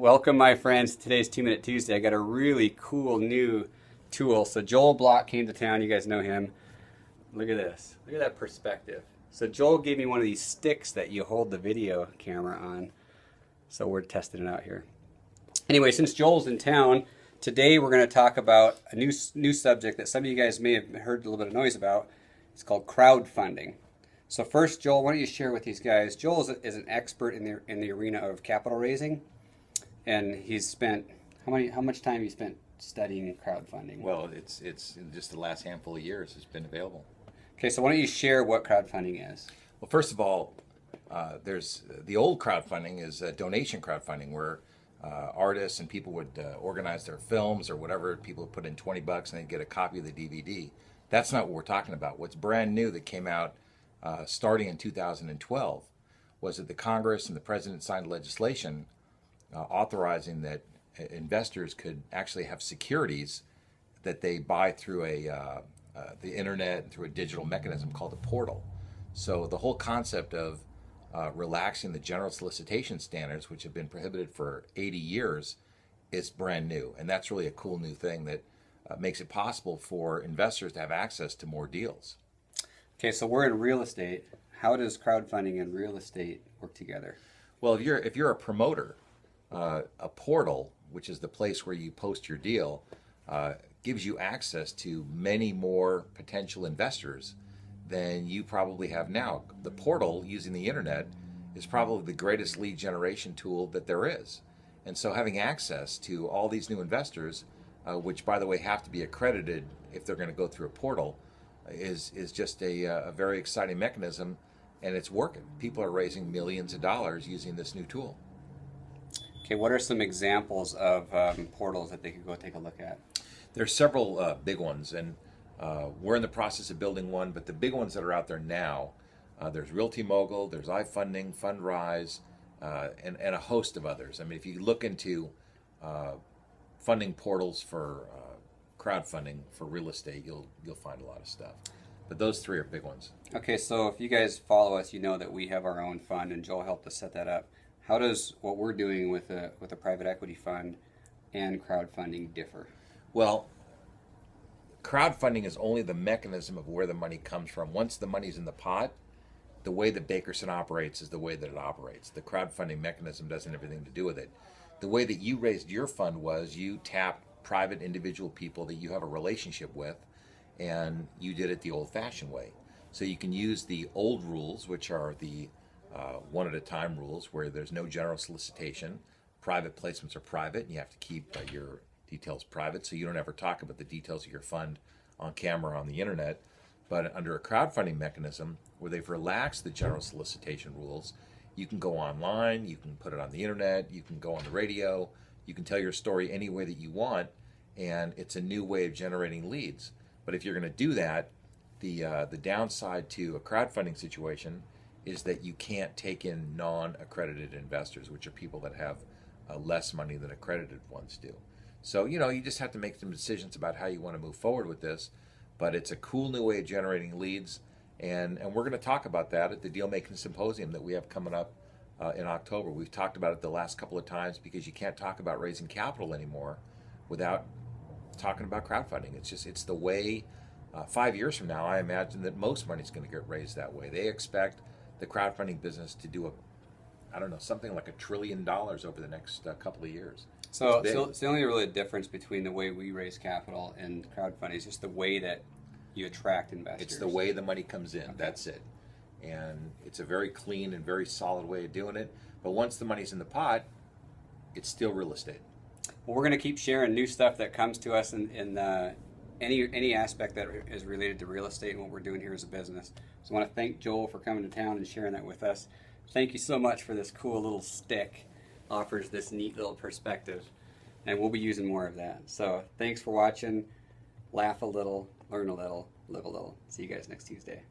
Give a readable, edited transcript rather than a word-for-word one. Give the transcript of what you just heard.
Welcome, my friends, to today's 2 Minute Tuesday. I got a really cool new tool. So Joel Block came to town. You guys know him. Look at this. Look at that perspective. So Joel gave me one of these sticks that you hold the video camera on. So we're testing it out here. Anyway, since Joel's in town, today we're going to talk about a new subject that some of you guys may have heard a little bit of noise about. It's called crowdfunding. So first, Joel, why don't you share with these guys? Joel is an expert in the arena of capital raising, and he's spent how much time he spent studying crowdfunding? Well, it's in just the last handful of years it's been available. Okay, so why don't you share what crowdfunding is? Well, first of all, there's the old crowdfunding is donation crowdfunding, where artists and people would organize their films or whatever. People would put in $20 and they'd get a copy of the DVD. That's not what we're talking about. What's brand new that came out starting in 2012 was that the Congress and the President signed legislation authorizing that investors could actually have securities that they buy through the internet and through a digital mechanism called a portal. So the whole concept of relaxing the general solicitation standards, which have been prohibited for 80 years, is brand new. And that's really a cool new thing that makes it possible for investors to have access to more deals. Okay, so we're in real estate. How does crowdfunding and real estate work together? Well, if you're a promoter, a portal, which is the place where you post your deal, gives you access to many more potential investors than you probably have now. The portal, using the internet, is probably the greatest lead generation tool that there is. And so having access to all these new investors, which, by the way, have to be accredited if they're going to go through a portal, is just a very exciting mechanism, and it's working. People are raising millions of dollars using this new tool. Okay, what are some examples of portals that they could go take a look at? There's several big ones, and we're in the process of building one, but the big ones that are out there now, there's Realty Mogul, there's iFunding, Fundrise, and a host of others. I mean, if you look into funding portals for crowdfunding for real estate, you'll find a lot of stuff. But those three are big ones. Okay, so if you guys follow us, you know that we have our own fund, and Joel helped us set that up. How does what we're doing with a private equity fund and crowdfunding differ? Well, crowdfunding is only the mechanism of where the money comes from. Once the money's in the pot, the way that Bakerson operates is the way that it operates. The crowdfunding mechanism doesn't have anything to do with it. The way that you raised your fund was you tapped private individual people that you have a relationship with, and you did it the old-fashioned way. So you can use the old rules, which are the one-at-a-time rules, where there's no general solicitation. Private placements are private, and you have to keep your details private, so you don't ever talk about the details of your fund on camera or on the internet. But under a crowdfunding mechanism, where they've relaxed the general solicitation rules, you can go online, you can put it on the internet, you can go on the radio, you can tell your story any way that you want, and it's a new way of generating leads. But if you're going to do that, the downside to a crowdfunding situation is that you can't take in non-accredited investors, which are people that have less money than accredited ones do. So, you just have to make some decisions about how you want to move forward with this. But it's a cool new way of generating leads, and we're going to talk about that at the Deal Making Symposium that we have coming up in October. We've talked about it the last couple of times because you can't talk about raising capital anymore without talking about crowdfunding. It's the way. 5 years from now, I imagine that most money is going to get raised that way. They expect the crowdfunding business to do something like $1 trillion over the next couple of years. So it's the only really difference between the way we raise capital and crowdfunding is just the way that you attract investors. It's the way the money comes in. Okay. That's it. And it's a very clean and very solid way of doing it. But once the money's in the pot, it's still real estate. Well, we're going to keep sharing new stuff that comes to us in any aspect that is related to real estate and what we're doing here as a business. So I want to thank Joel for coming to town and sharing that with us. Thank you so much for this cool little stick. Offers this neat little perspective, and we'll be using more of that. So thanks for watching. Laugh a little, learn a little, live a little. See you guys next Tuesday.